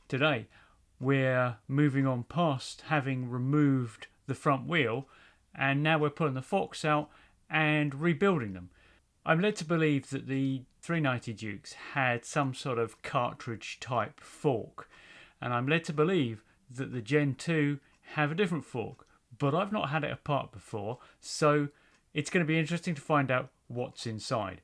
Today we're moving on past having removed the front wheel, and now we're pulling the forks out and rebuilding them. I'm led to believe that the 390 Dukes had some sort of cartridge type fork, and I'm led to believe that the Gen 2 have a different fork, but I've not had it apart before, so it's going to be interesting to find out what's inside.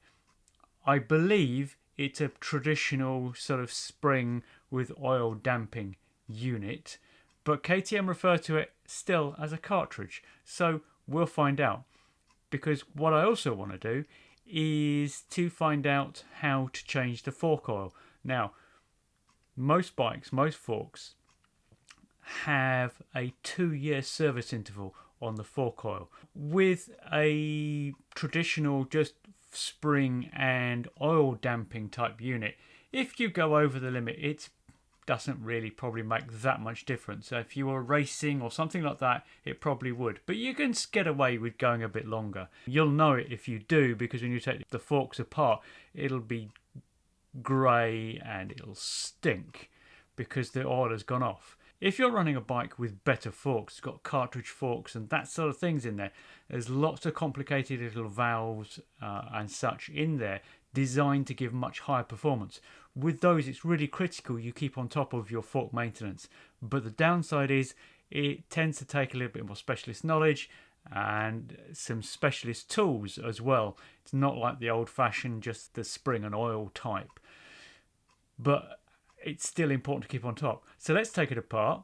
I believe it's a traditional sort of spring with oil damping unit, but KTM refer to it still as a cartridge, so we'll find out. Because what I also want to do is to find out how to change the fork oil. Now, most bikes, most forks have a 2-year service interval on the fork oil. With a traditional just spring and oil damping type unit, if you go over the limit, it doesn't really probably make that much difference. So if you were racing or something like that, it probably would, but you can get away with going a bit longer. You'll know it if you do, because when you take the forks apart, it'll be grey and it'll stink because the oil has gone off. If you're running a bike with better forks, it's got cartridge forks and that sort of things in there, there's lots of complicated little valves and such in there designed to give much higher performance. With those, it's really critical you keep on top of your fork maintenance. But the downside is it tends to take a little bit more specialist knowledge and some specialist tools as well. It's not like the old-fashioned just the spring and oil type. But it's still important to keep on top. So let's take it apart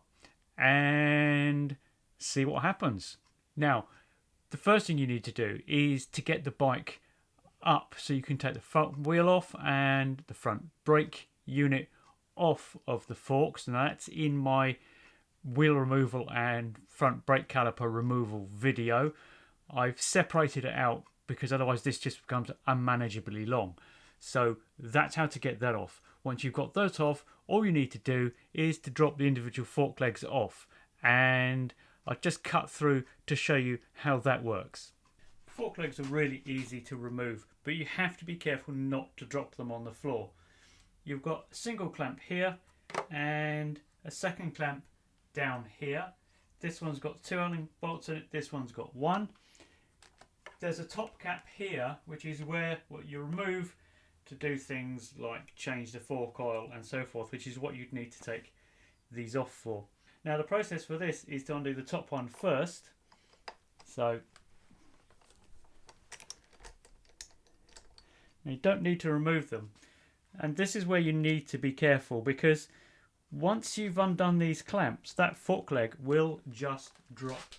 and see what happens. Now, the first thing you need to do is to get the bike up so you can take the front wheel off and the front brake unit off of the forks. And that's in my wheel removal and front brake caliper removal video. I've separated it out because otherwise this just becomes unmanageably long. So that's how to get that off. Once you've got those off, all you need to do is to drop the individual fork legs off, and I've just cut through to show you how that works. Fork legs are really easy to remove, but you have to be careful not to drop them on the floor. You've got a single clamp here and a second clamp down here. This one's got 2 Allen bolts in it, this one's got 1. There's a top cap here, which is where what you remove to do things like change the fork oil and so forth, which is what you'd need to take these off for. Now the process for this is to undo the top one first. So you don't need to remove them, and this is where you need to be careful, because once you've undone these clamps, that fork leg will just drop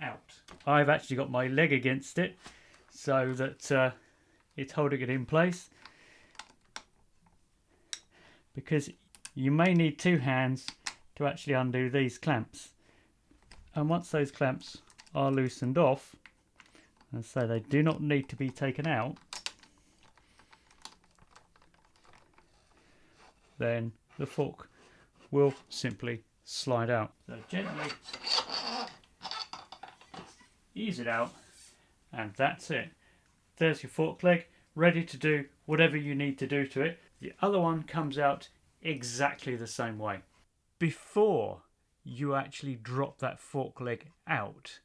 out. I've actually got my leg against it so that it's holding it in place, because you may need 2 hands to actually undo these clamps. And once those clamps are loosened off, and so they do not need to be taken out, then the fork will simply slide out. So gently ease it out, and that's it. There's your fork leg, ready to do whatever you need to do to it. The other one comes out exactly the same way. Before you actually drop that fork leg out,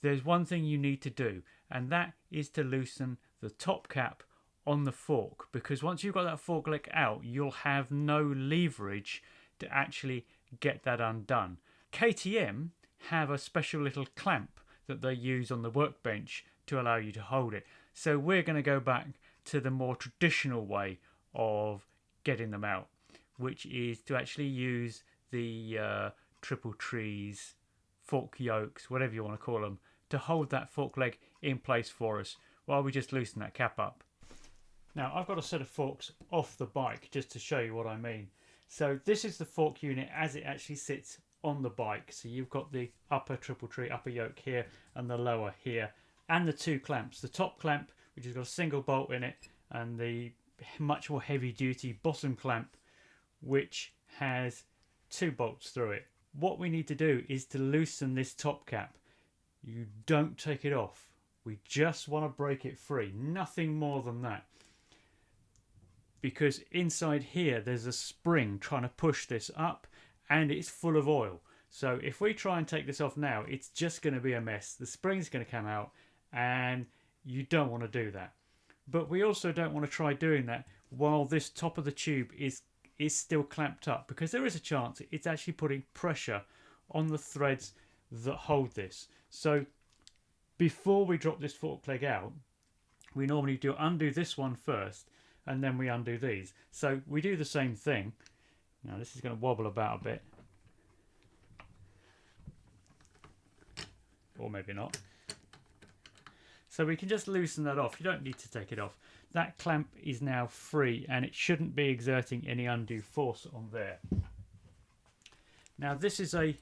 there's one thing you need to do, and that is to loosen the top cap on the fork, because once you've got that fork leg out, you'll have no leverage to actually get that undone. KTM have a special little clamp that they use on the workbench to allow you to hold it. So we're going to go back to the more traditional way of getting them out, which is to actually use the triple trees, fork yokes, whatever you want to call them, to hold that fork leg in place for us while we just loosen that cap up. Now I've got a set of forks off the bike just to show you what I mean. So this is the fork unit as it actually sits on the bike. So you've got the upper triple tree, upper yoke here, and the lower here, and the 2 clamps. The top clamp, which has got a single bolt in it, and the much more heavy duty bottom clamp, which has 2 bolts through it. What we need to do is to loosen this top cap. You don't take it off. We just want to break it free, nothing more than that. Because inside here there's a spring trying to push this up, and it's full of oil. So if we try and take this off now, it's just going to be a mess. The spring's going to come out, and you don't want to do that. But we also don't want to try doing that while this top of the tube is still clamped up, because there is a chance it's actually putting pressure on the threads that hold this. So before we drop this fork leg out, we normally do undo this one first, and then we undo these. So we do the same thing. Now this is going to wobble about a bit, or maybe not. So we can just loosen that off. You don't need to take it off. That clamp is now free, and it shouldn't be exerting any undue force on there. Now this is a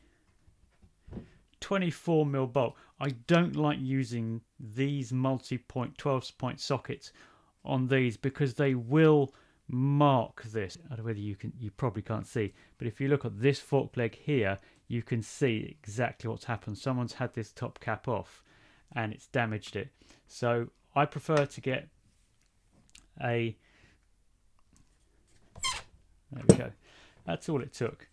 24mm bolt. I don't like using these multi-point 12-point sockets on these, because they will mark this. I don't know whether you probably can't see, but if you look at this fork leg here, you can see exactly what's happened. Someone's had this top cap off and it's damaged it. So I prefer to get a, there we go, that's all it took.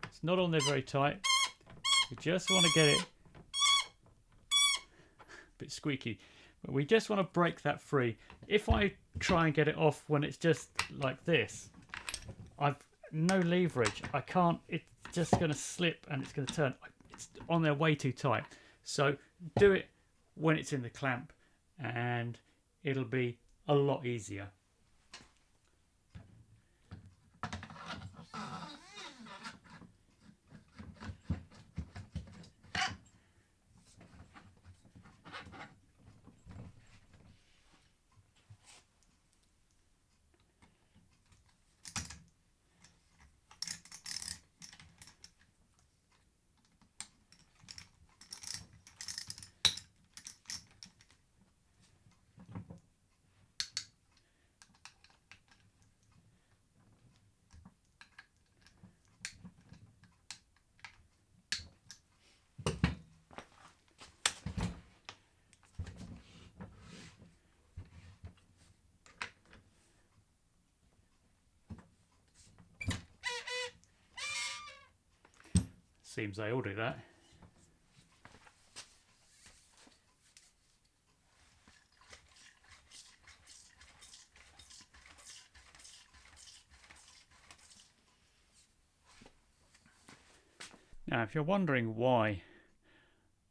It's not on there very tight. We just want to get it a bit squeaky, but we just want to break that free. If I try and get it off when it's just like this, I've no leverage. I can't, it's just going to slip and it's going to turn. It's on there way too tight. So do it when it's in the clamp and it'll be a lot easier. Seems they all do that. Now, if you're wondering why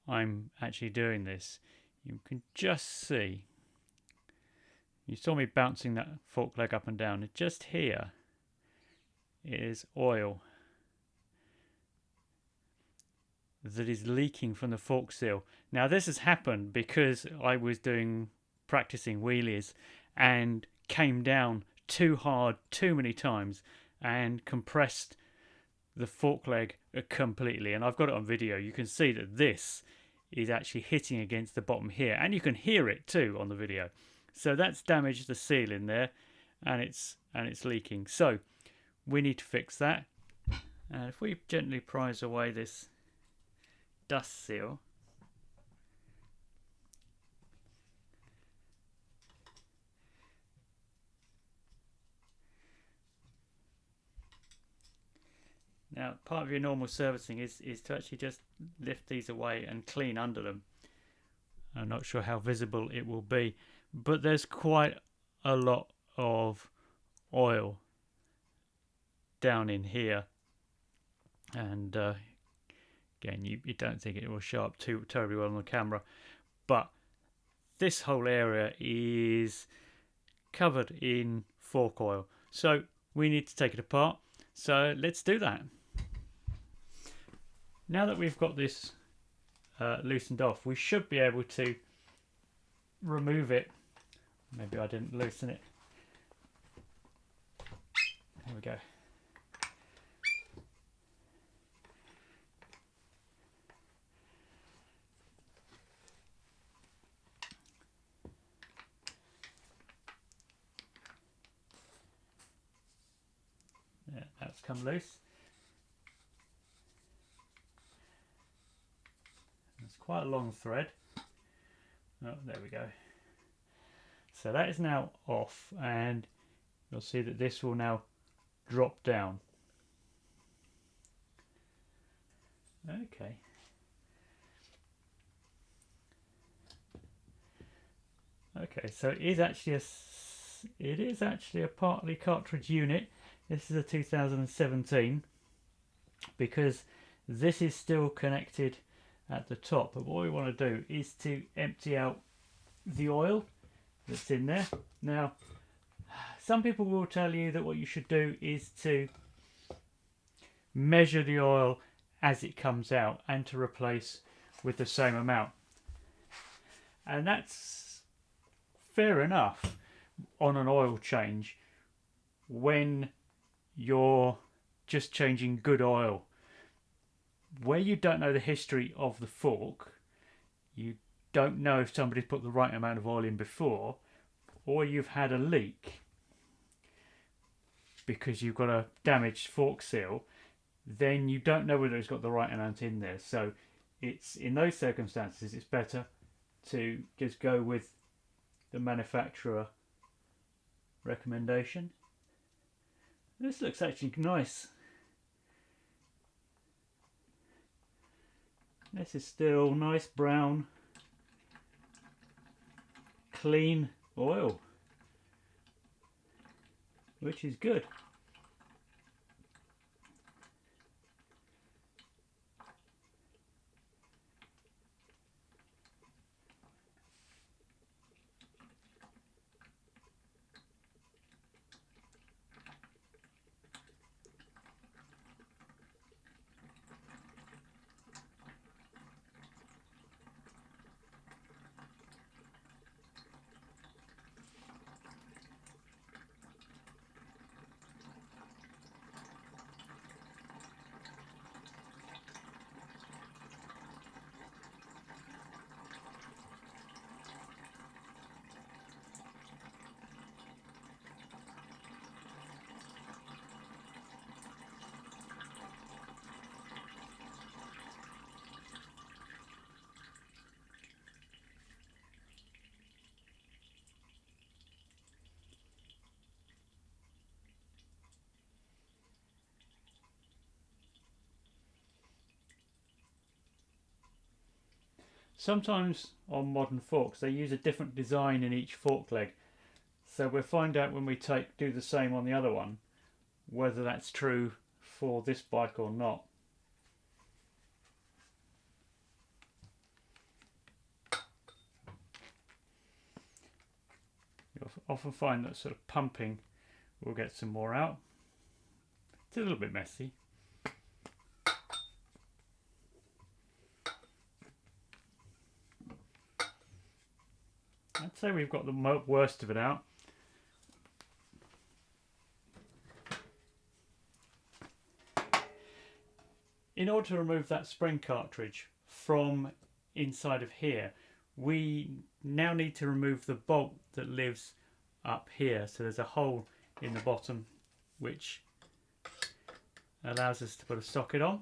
I'm actually doing this, you can just see, you saw me bouncing that fork leg up and down, and just here is oil that is leaking from the fork seal. Now this has happened because I was practicing wheelies and came down too hard too many times and compressed the fork leg completely, and I've got it on video. You can see that this is actually hitting against the bottom here, and you can hear it too on the video. So that's damaged the seal in there, and it's leaking. So we need to fix that. And if we gently prise away this dust seal, now part of your normal servicing is to actually just lift these away and clean under them. I'm not sure how visible it will be, but there's quite a lot of oil down in here, and again, you don't think it will show up terribly well on the camera, but this whole area is covered in fork oil. So we need to take it apart. So let's do that. Now that we've got this loosened off, we should be able to remove it. Maybe I didn't loosen it. There we go. Yeah, that's come loose. It's quite a long thread. Oh, there we go. So that is now off, and you'll see that this will now drop down. Okay. Okay, so it is actually a partly cartridge unit. This is a 2017 because this is still connected at the top. But what we want to do is to empty out the oil that's in there. Now, some people will tell you that what you should do is to measure the oil as it comes out and to replace with the same amount. And that's fair enough on an oil change when you're just changing good oil. Where you don't know the history of the fork, you don't know if somebody's put the right amount of oil in before, or you've had a leak because you've got a damaged fork seal, then you don't know whether it's got the right amount in there. So it's in those circumstances it's better to just go with the manufacturer recommendation. This looks actually nice. This is still nice brown, clean oil, which is good. Sometimes on modern forks they use a different design in each fork leg, so we'll find out when we do the same on the other one whether that's true for this bike or not. You'll often find that sort of pumping will get some more out. It's a little bit messy. I'd say we've got the worst of it out. In order to remove that spring cartridge from inside of here, we now need to remove the bolt that lives up here. So there's a hole in the bottom which allows us to put a socket on.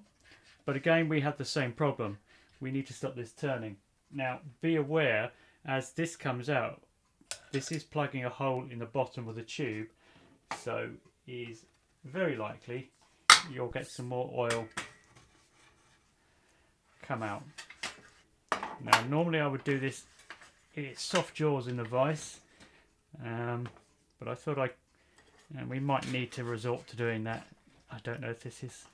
But again, we have the same problem. We need to stop this turning. Now, be aware, as this comes out, this is plugging a hole in the bottom of the tube, so it is very likely you'll get some more oil come out. Now, normally I would do this in its soft jaws in the vise, but I thought we might need to resort to doing that. I don't know if this is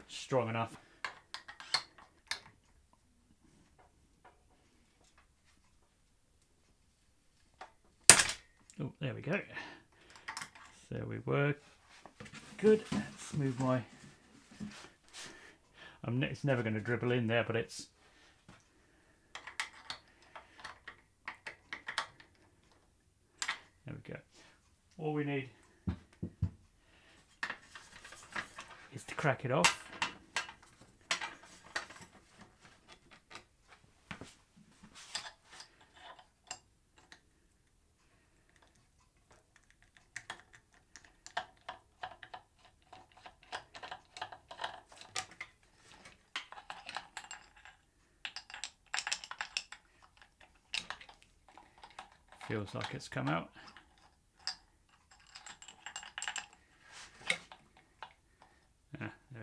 strong enough. Oh, there we go. So we were good. Let's move my. It's never going to dribble in there, but it's. There we go. All we need is to crack it off. Feels like it's come out.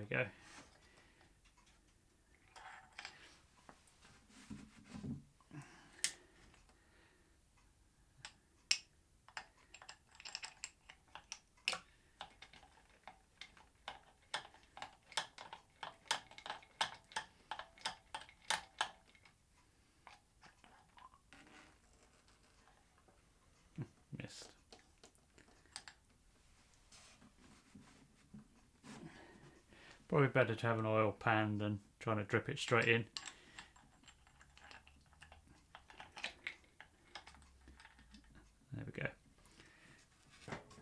we go. Missed. Probably better to have an oil pan than trying to drip it straight in. There we go.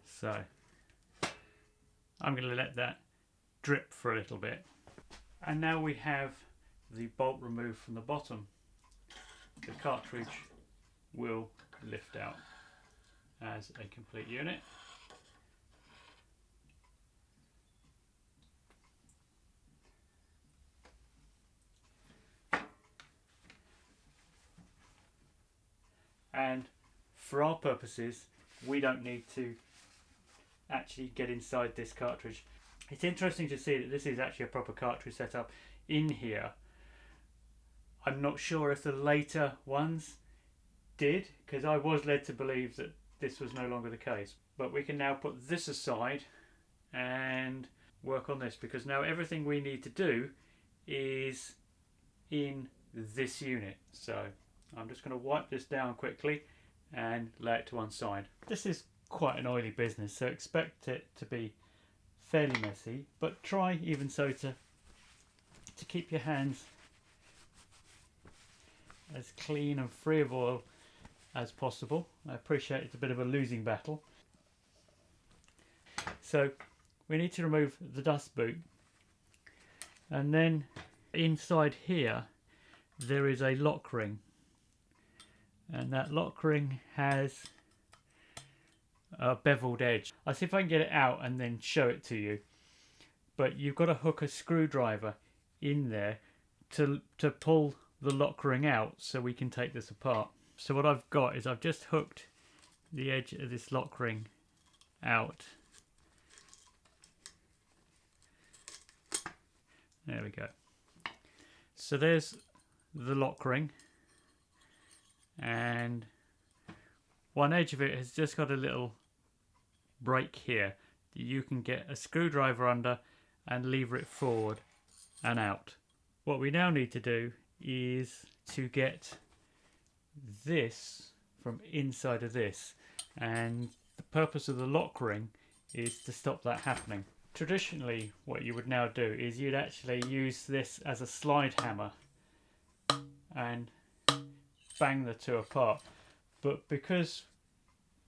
So I'm going to let that drip for a little bit. And now we have the bolt removed from the bottom. The cartridge will lift out as a complete unit. And for our purposes, we don't need to actually get inside this cartridge. It's interesting to see that this is actually a proper cartridge setup in here. I'm not sure if the later ones did, because I was led to believe that this was no longer the case. But we can now put this aside and work on this, because now everything we need to do is in this unit. So I'm just going to wipe this down quickly and lay it to one side. This is quite an oily business, so expect it to be fairly messy, but try even so to keep your hands as clean and free of oil as possible. I appreciate it's a bit of a losing battle. So we need to remove the dust boot, and then inside here there is a lock ring, and that lock ring has a beveled edge. I'll see if I can get it out and then show it to you, but you've got to hook a screwdriver in there to pull the lock ring out so we can take this apart. So what I've got is I've just hooked the edge of this lock ring out. There we go. So there's the lock ring, and one edge of it has just got a little break here that you can get a screwdriver under and lever it forward and out. What we now need to do is to get this from inside of this, and the purpose of the lock ring is to stop that happening. Traditionally, what you would now do is you'd actually use this as a slide hammer and bang the two apart, but because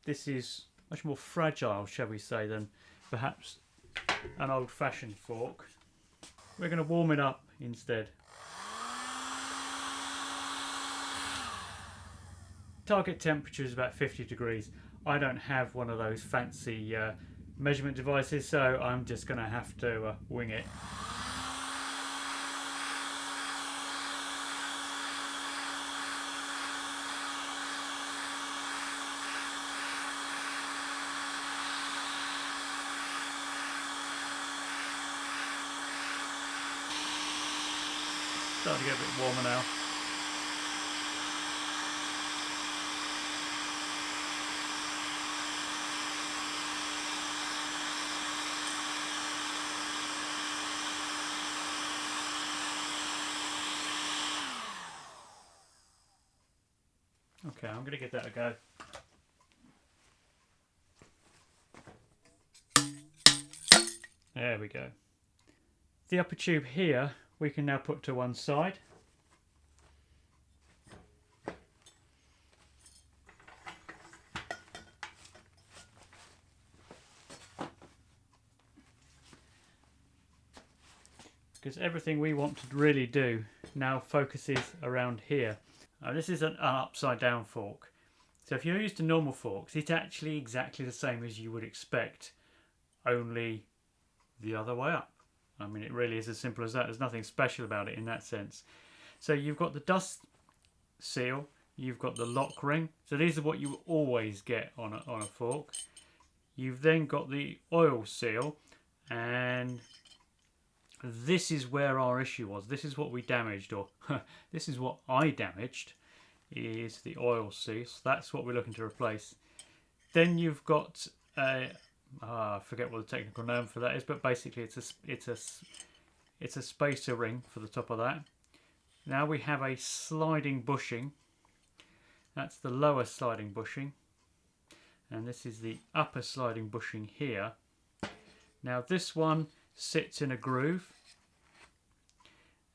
this is much more fragile, shall we say, than perhaps an old-fashioned fork, we're going to warm it up instead. Target temperature is about 50 degrees. I don't have one of those fancy measurement devices, so I'm just going to have to wing it. Starting to get a bit warmer now. Okay, I'm going to give that a go. There we go. The upper tube here we can now put to one side. Because everything we want to really do now focuses around here. Now this is an upside down fork. So if you're used to normal forks, it's actually exactly the same as you would expect, only the other way up. I mean, it really is as simple as that. There's nothing special about it in that sense. So you've got the dust seal, you've got the lock ring. So these are what you always get on a fork. You've then got the oil seal, and this is where our issue was. This is what we damaged, or this is what I damaged, is the oil seal. So that's what we're looking to replace. Then you've got I forget what the technical name for that is, but basically it's a spacer ring for the top of that. Now we have a sliding bushing. That's the lower sliding bushing, and this is the upper sliding bushing here. Now this one sits in a groove,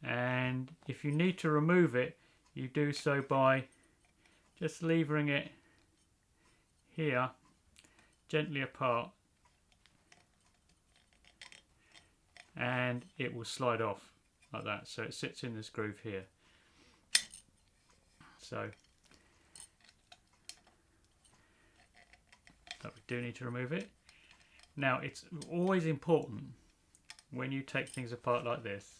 and if you need to remove it, you do so by just levering it here gently apart, and it will slide off like that. So it sits in this groove here. So we do need to remove it. Now it's always important when you take things apart like this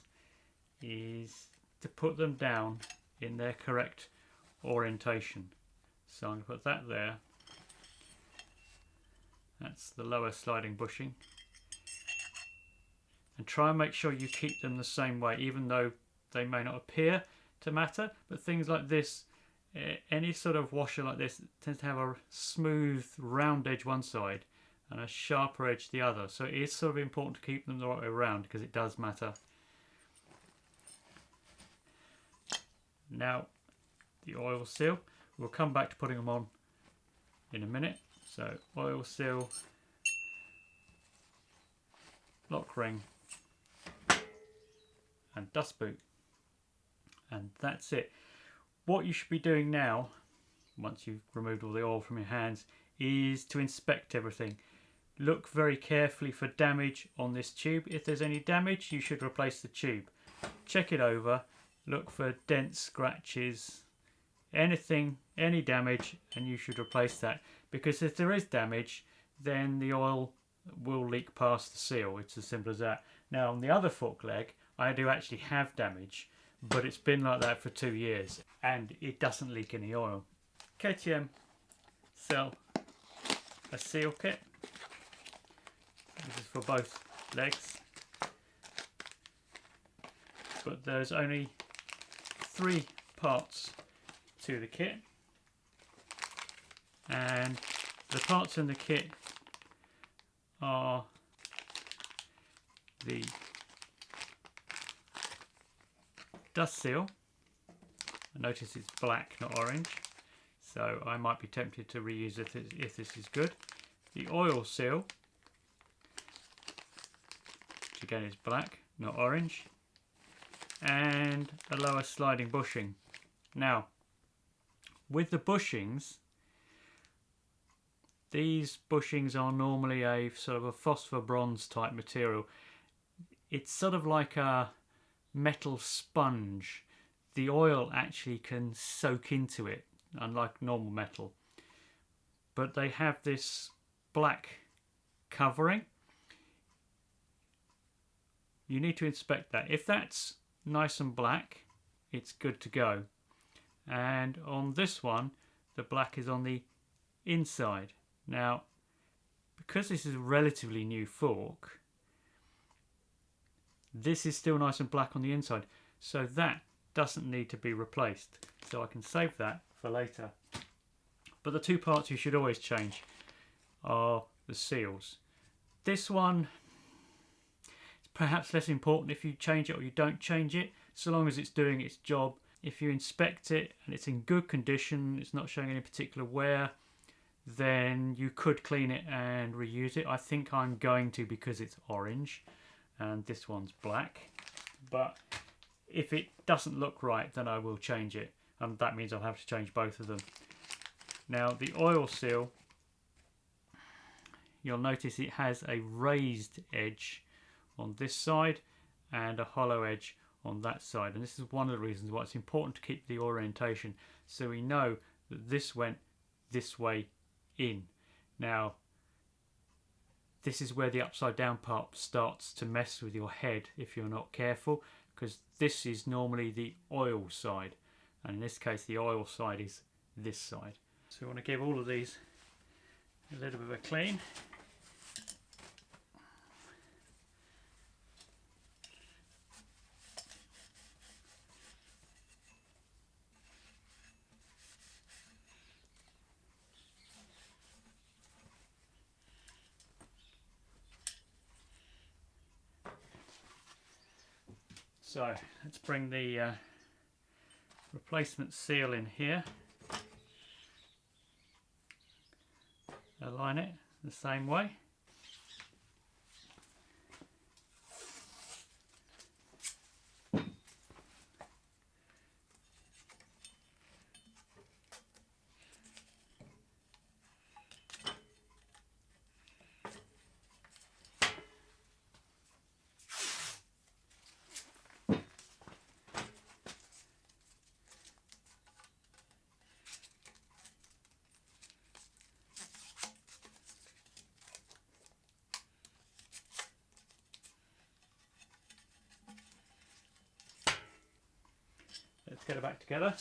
is to put them down in their correct orientation. So I'm going to put that there. That's the lower sliding bushing. And try and make sure you keep them the same way, even though they may not appear to matter. But things like this, any sort of washer like this tends to have a smooth round edge one side and a sharper edge the other. So it is sort of important to keep them the right way around because it does matter. Now the oil seal, we'll come back to putting them on in a minute. So oil seal, lock ring and dust boot, and that's it. What you should be doing now, once you've removed all the oil from your hands, is to inspect everything. Look very carefully for damage on this tube. If there's any damage, you should replace the tube. Check it over, look for dents, scratches, anything, any damage, and you should replace that. Because if there is damage, then the oil will leak past the seal. It's as simple as that. Now on the other fork leg, I do actually have damage, but it's been like that for 2 years and it doesn't leak any oil. KTM sell a seal kit. This is for both legs, but there's only 3 parts to the kit, and the parts in the kit are the dust seal. Notice it's black, not orange, so I might be tempted to reuse it if this is good. The oil seal, which again is black, not orange, and a lower sliding bushing. Now with the bushings, these bushings are normally a sort of a phosphor bronze type material. It's sort of like a metal sponge. The oil actually can soak into it, unlike normal metal. But they have this black covering. You need to inspect that. If that's nice and black, it's good to go. And on this one, the black is on the inside. Now, because this is a relatively new fork, this is still nice and black on the inside, so that doesn't need to be replaced. So I can save that for later. But the 2 parts you should always change are the seals. This one is perhaps less important if you change it or you don't change it, so long as it's doing its job. If you inspect it and it's in good condition, it's not showing any particular wear, then you could clean it and reuse it. I think I'm going to, because it's orange and this one's black. But if it doesn't look right, then I will change it, and that means I'll have to change both of them. Now the oil seal, you'll notice it has a raised edge on this side and a hollow edge on that side, and this is one of the reasons why it's important to keep the orientation, so we know that this went this way in. Now this is where the upside down part starts to mess with your head if you're not careful, because this is normally the oil side, and in this case the oil side is this side. So we want to give all of these a little bit of a clean. So let's bring the replacement seal in here. Align it the same way. Let's get it back together.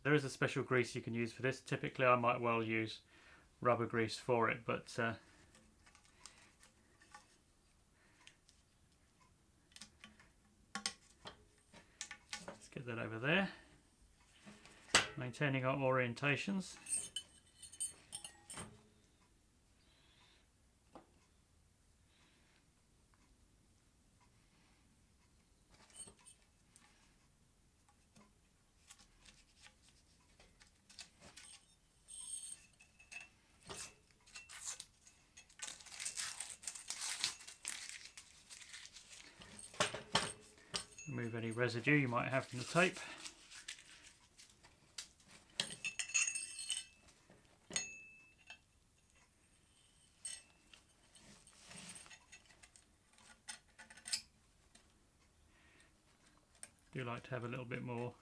There is a special grease you can use for this. Typically I might well use rubber grease for it, but let's get that over there. Maintaining our orientations. Remove any residue you might have from the tape. Do like to have a little bit more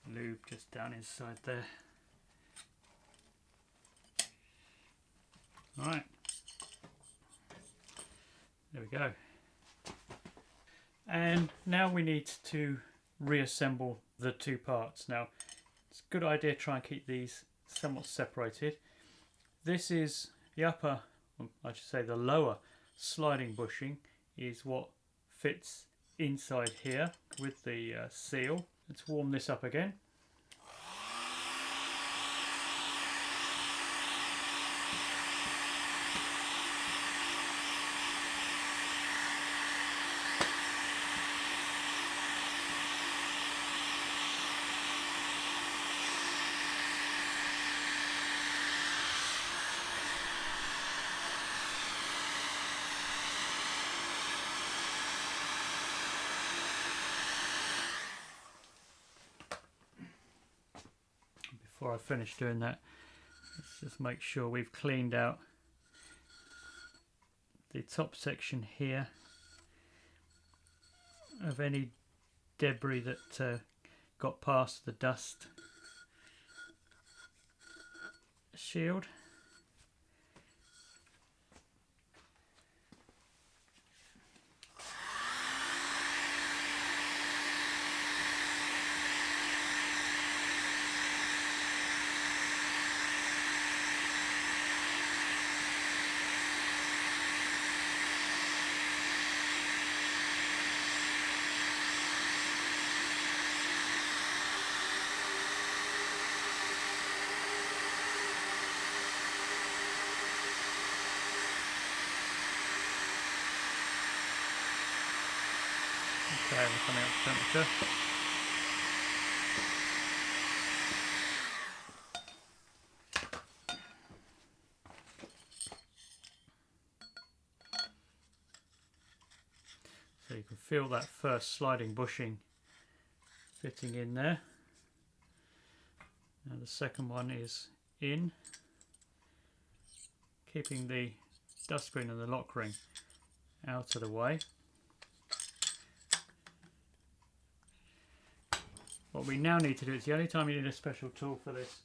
lube just down inside there. Alright, there we go. And now we need to reassemble the two parts. Now it's a good idea to try and keep these somewhat separated. This is the upper, I should say the lower sliding bushing is what fits inside here with the seal. Let's warm this up again. Before I finish doing that, let's just make sure we've cleaned out the top section here of any debris that got past the dust shield. Okay, we're coming up to temperature. So you can feel that first sliding bushing fitting in there. Now the second one is in, keeping the dust screen and the lock ring out of the way. What we now need to do, it's the only time you need a special tool for this.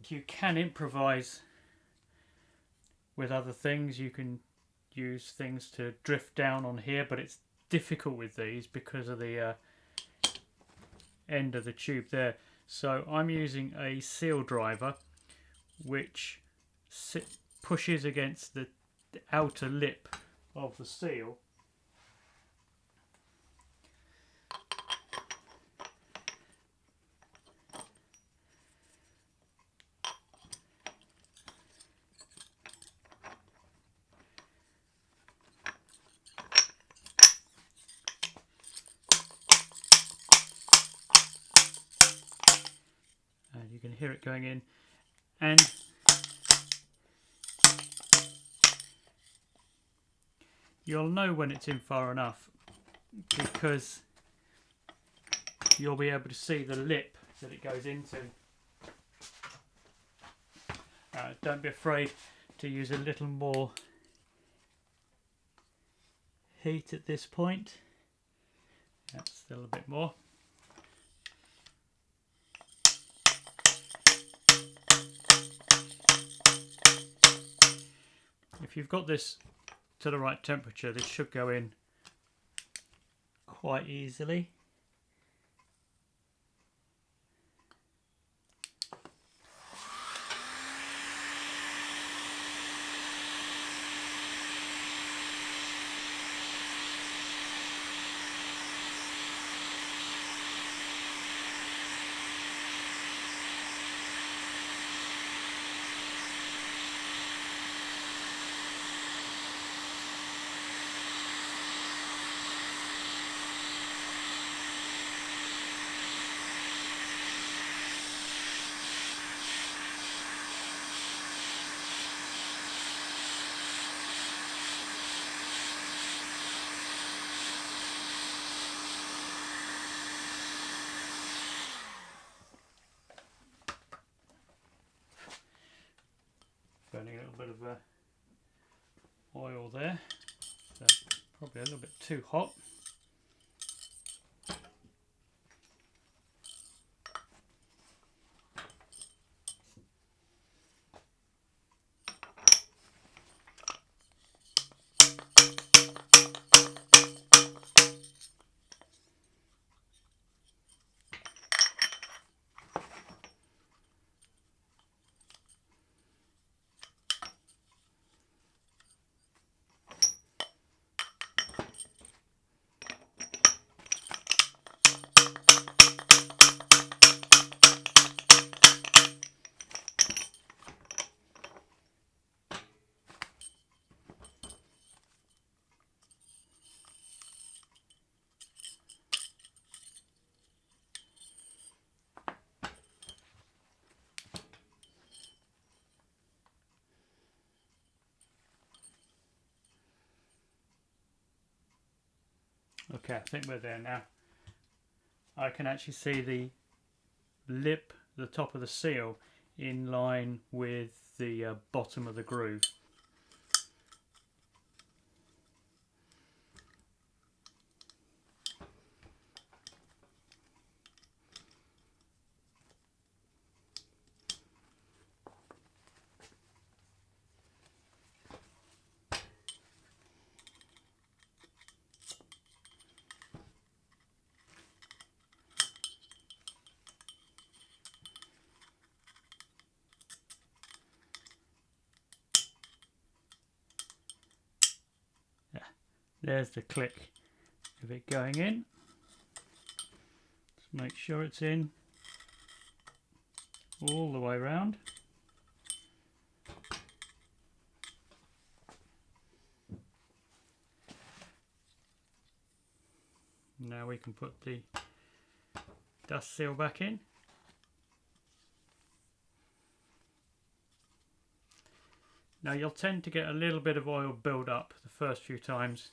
You can improvise with other things. You can use things to drift down on here, but it's difficult with these because of the end of the tube there. So I'm using a seal driver which pushes against the outer lip of the seal. you can hear it going in, and you'll know when it's in far enough because you'll be able to see the lip that it goes into. Don't be afraid to use a little more heat at this point. That's still a bit more. If you've got this to the right temperature, this should go in quite easily. Burning a little bit of oil there, so probably a little bit too hot. Okay, I think we're there now. I can actually see the lip, the top of the seal, in line with the bottom of the groove. There's the click of it going in. Just make sure it's in all the way around. Now we can put the dust seal back in. Now you'll tend to get a little bit of oil build up the first few times.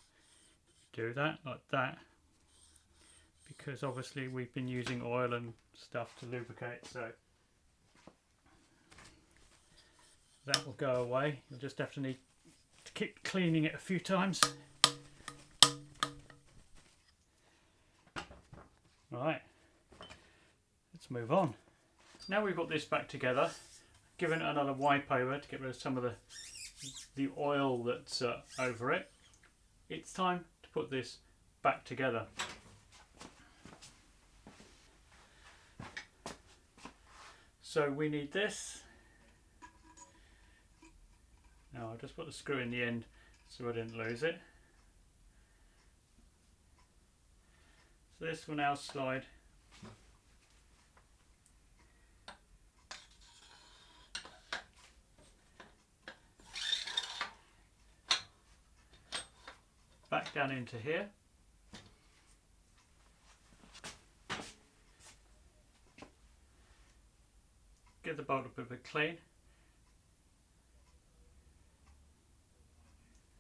Do that like that, because obviously we've been using oil and stuff to lubricate, so that will go away. You'll just have to need to keep cleaning it a few times. Right, let's move on. Now we've got this back together, give it another wipe over to get rid of some of the oil that's over it. It's time to put this back together. So we need this. Now I'll just put the screw in the end so I didn't lose it. So this will now slide back down into here. give the bolt a bit of a clean.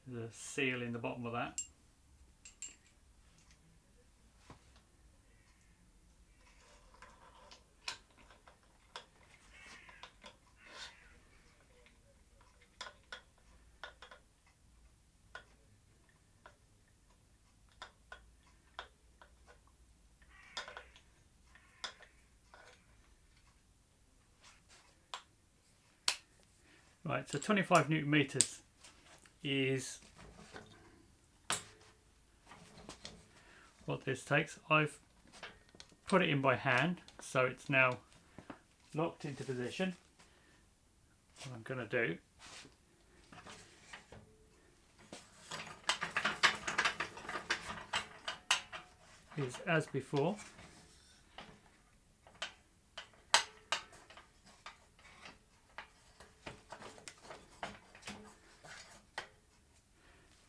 There's a seal in the bottom of that. Right, so 25 Newton meters is what this takes. I've put it in by hand, so it's now locked into position. What I'm going to do is, as before,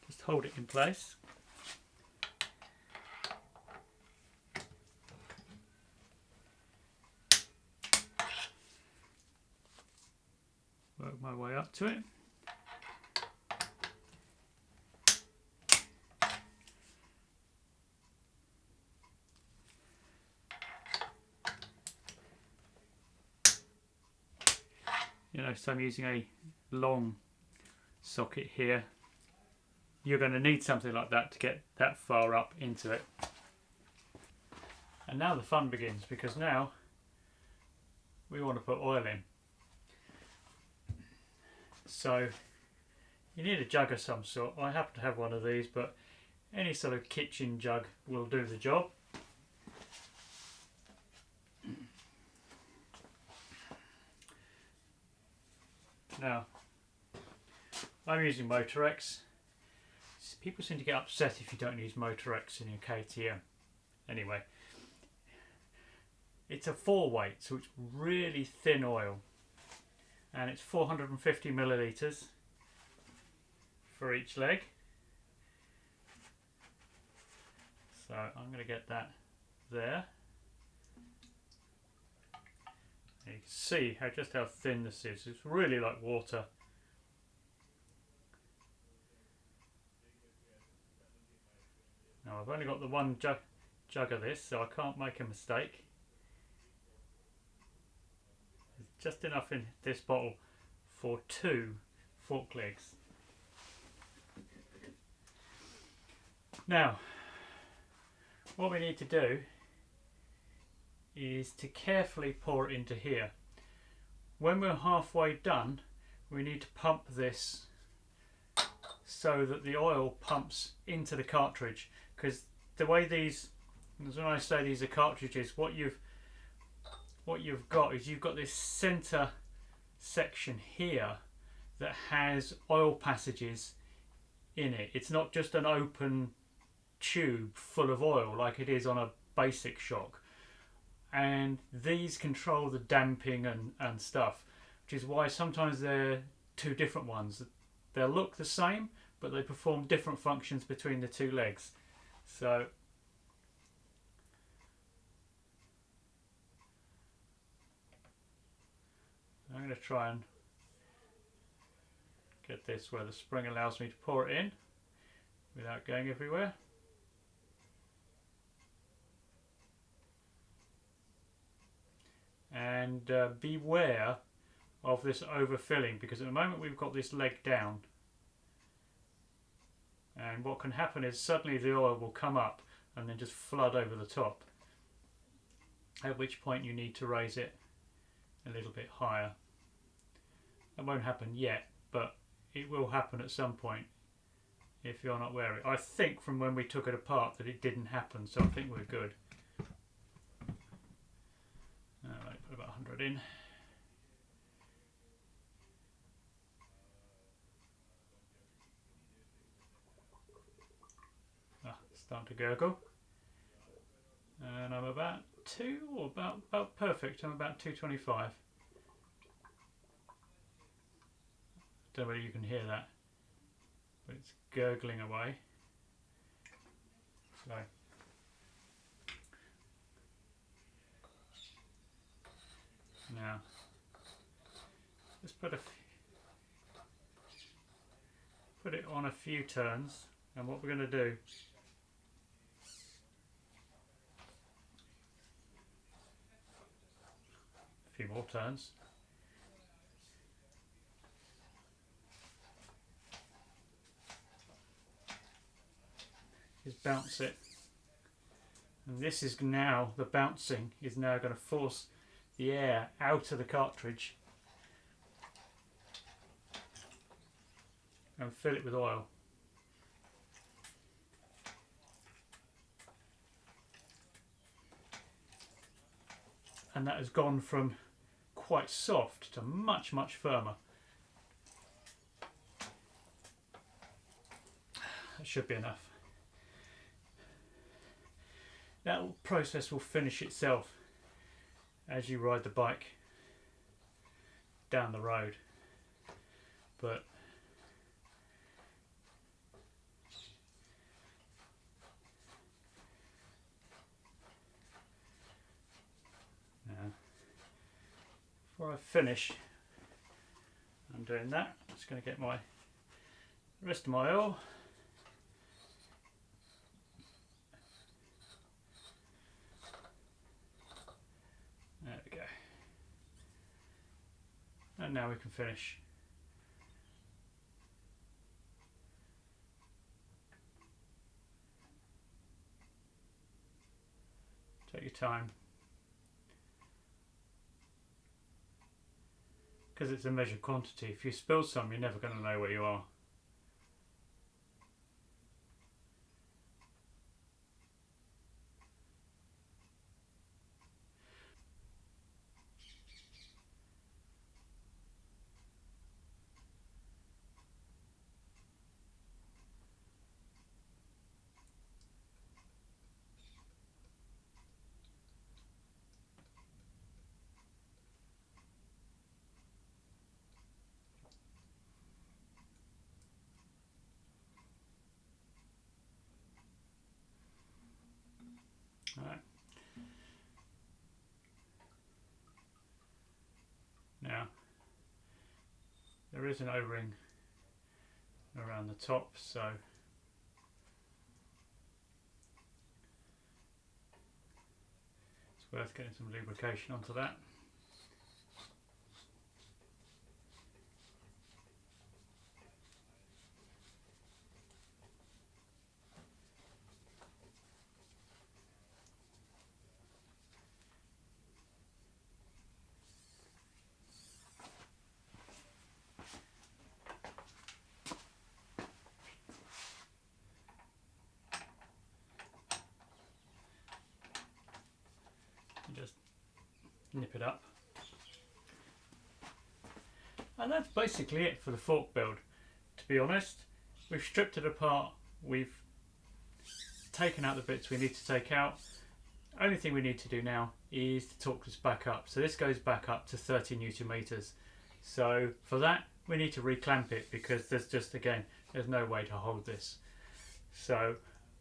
just hold it in place. Work my way up to it. You know, so I'm using a long socket here. You're going to need something like that to get that far up into it. And now the fun begins, because now we want to put oil in. So you need a jug of some sort. I happen to have one of these, but any sort of kitchen jug will do the job. Now, I'm using Moto X. People seem to get upset if you don't use Moto X in your KTM. Anyway, it's a 4-weight, so it's really thin oil. And it's 450 millilitres for each leg. So I'm going to get that there. And you can see just how thin this is. It's really like water. Now I've only got the one jug of this, so I can't make a mistake. There's just enough in this bottle for 2 fork legs. Now, what we need to do is to carefully pour it into here. When we're halfway done, we need to pump this so that the oil pumps into the cartridge, because the way these, when I say these are cartridges, what you've got is you've got this center section here that has oil passages in it. It's not just an open tube full of oil like it is on a basic shock. And these control the damping and stuff, which is why sometimes they're 2 different ones. They'll look the same, but they perform different functions between the 2 legs. So I'm going to try and get this where the spring allows me to pour it in without going everywhere. And beware of this overfilling, because at the moment we've got this leg down, and what can happen is suddenly the oil will come up and then just flood over the top, at which point you need to raise it a little bit higher. That won't happen yet, but it will happen at some point if you're not wary. I think from when we took it apart that it didn't happen, so I think we're good. Alright, put about 100 in. It's starting to gurgle. And I'm about 2, or about perfect. I'm about 225. Don't know whether you can hear that, but it's gurgling away. So now Just put it on a few turns, and what we're going to do a few more turns. Is bounce it, and this is now, the bouncing is now going to force the air out of the cartridge and fill it with oil. And that has gone from quite soft to much, much firmer. That should be enough. That process will finish itself as you ride the bike down the road. But now, before I finish, I'm doing that. I'm just going to get the rest of my oil. There we go. And now we can finish. Take your time. Because it's a measured quantity. If you spill some, you're never going to know where you are. Right. Now, there is an O-ring around the top, so it's worth getting some lubrication onto that. Just nip it up, and that's basically it for the fork build. To be honest, we've stripped it apart, we've taken out the bits we need to take out. Only thing we need to do now is to torque this back up. So this goes back up to 30 Newton meters. So for that we need to reclamp it, because there's no way to hold this. So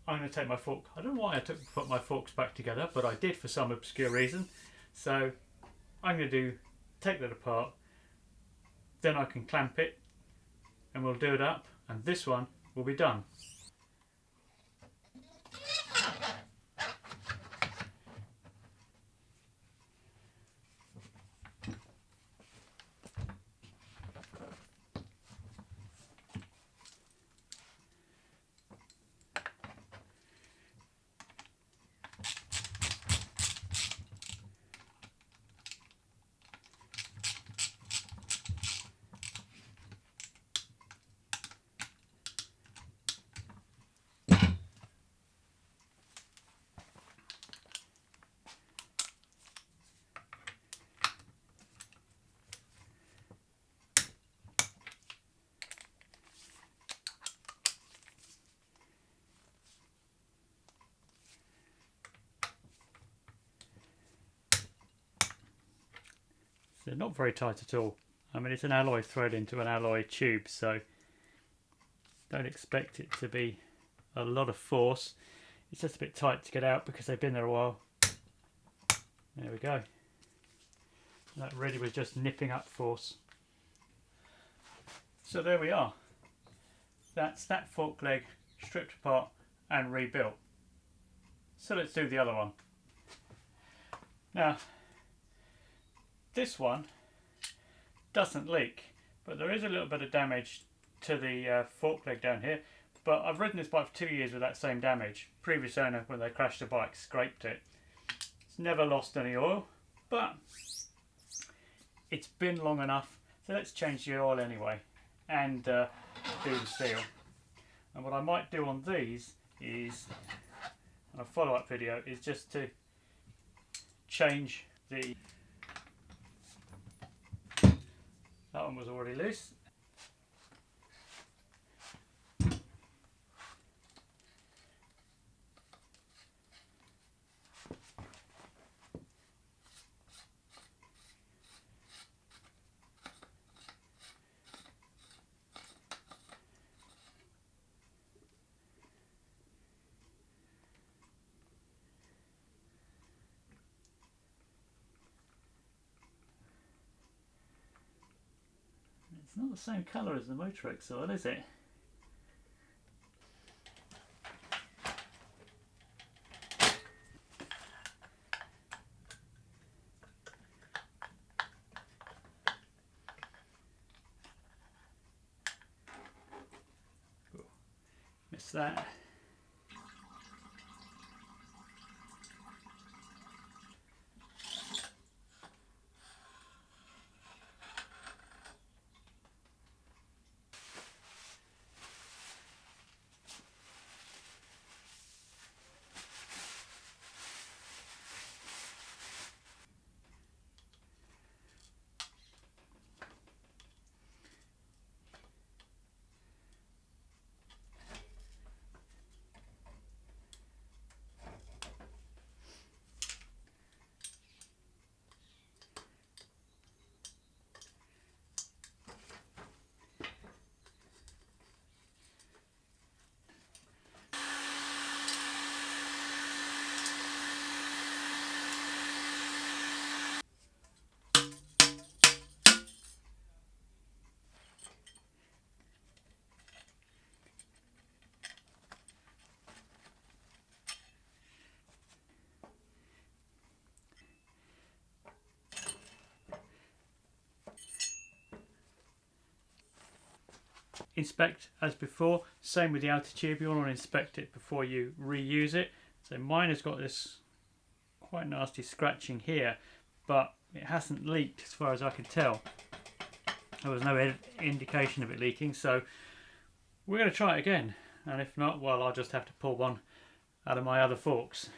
I'm going to take my fork. I don't know why I put my forks back together, but I did for some obscure reason. So I'm going to take that apart, then I can clamp it, and we'll do it up, and this one will be done. They're not very tight at all. I mean, it's an alloy thread into an alloy tube, so don't expect it to be a lot of force. It's just a bit tight to get out because they've been there a while. There we go. That really was just nipping up force. So there we are. That's that fork leg stripped apart and rebuilt. So let's do the other one. Now, this one doesn't leak, but there is a little bit of damage to the fork leg down here. But I've ridden this bike for 2 years with that same damage. Previous owner, when they crashed the bike, scraped it. It's never lost any oil, but it's been long enough. So let's change the oil anyway and do the seal. And what I might do on these is, on a follow-up video, is just to change the... That one was already loose. It's not the same colour as the Moto oil, is it? Missed that. Inspect as before, same with the outer tube, you want to inspect it before you reuse it. So mine has got this quite nasty scratching here, but it hasn't leaked as far as I can tell. There was no indication of it leaking, so we're going to try it again, and if not, well, I'll just have to pull one out of my other forks.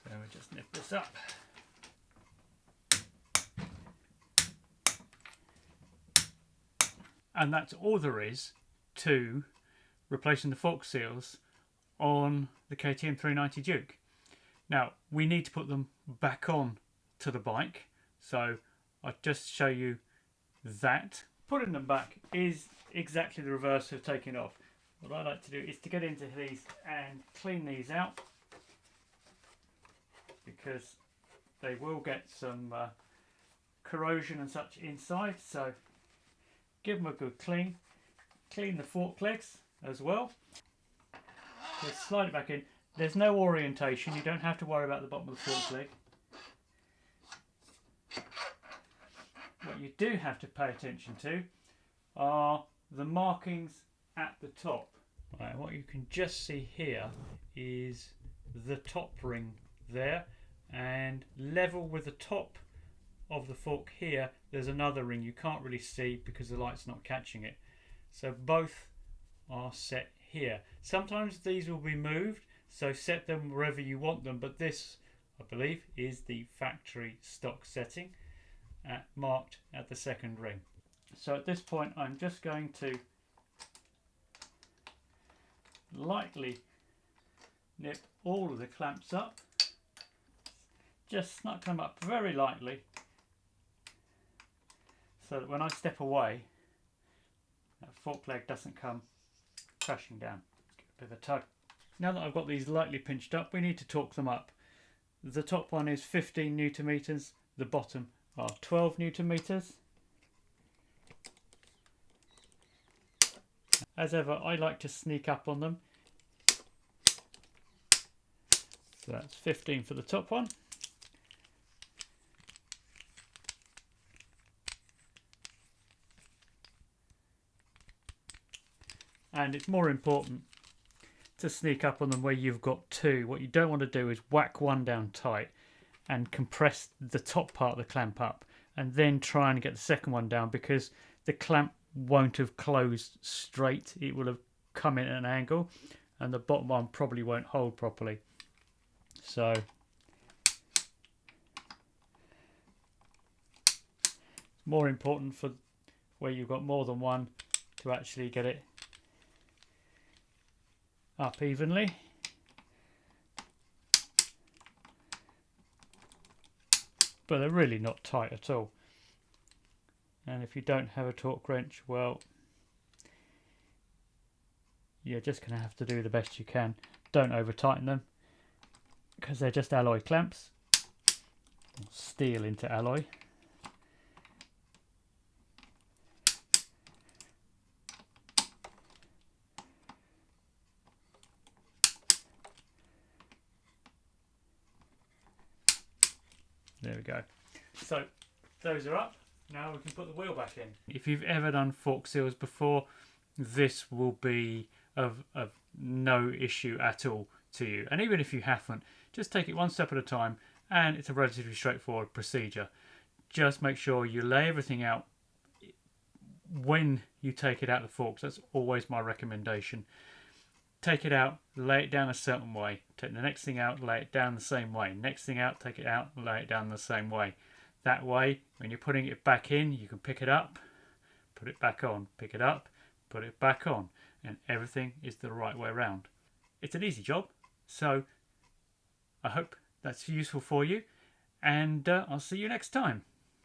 So we just nip this up. And that's all there is to replacing the fork seals on the KTM 390 Duke. Now we need to put them back on to the bike, so I'll just show you that. Putting them back is exactly the reverse of taking off. What I like to do is to get into these and clean these out, because they will get some corrosion and such inside, so give them a good clean. Clean the fork legs as well. Just slide it back in. There's no orientation, you don't have to worry about the bottom of the fork leg. What you do have to pay attention to are the markings at the top. Right, what you can just see here is the top ring there, and level with the top of the fork here there's another ring you can't really see because the light's not catching it. So both are set here. Sometimes these will be moved, so set them wherever you want them, but this, I believe, is the factory stock setting marked at the second ring. So at this point I'm just going to lightly nip all of the clamps up, just snug them up very lightly so that when I step away that fork leg doesn't come crashing down. Give it a bit of a tug. Now that I've got these lightly pinched up, we need to torque them up. The top one is 15 Newton meters, the bottom are 12 Newton meters. As ever, I like to sneak up on them. So that's 15 for the top one. And it's more important to sneak up on them where you've got two. What you don't want to do is whack one down tight and compress the top part of the clamp up and then try and get the second one down, because the clamp won't have closed straight. It will have come in at an angle and the bottom one probably won't hold properly. So it's more important for where you've got more than one to actually get it up evenly. But they're really not tight at all. And if you don't have a torque wrench, well, you're just going to have to do the best you can. Don't over tighten them, because they're just alloy clamps. Steel into alloy. There we go. So those are up. Now we can put the wheel back in. If you've ever done fork seals before, this will be of no issue at all to you. And even if you haven't, just take it one step at a time, and it's a relatively straightforward procedure. Just make sure you lay everything out when you take it out of the forks. That's always my recommendation. Take it out, lay it down a certain way. Take the next thing out, lay it down the same way. Next thing out, take it out, lay it down the same way. That way, when you're putting it back in, you can pick it up, put it back on, pick it up, put it back on, and everything is the right way around. It's an easy job, so I hope that's useful for you, and I'll see you next time.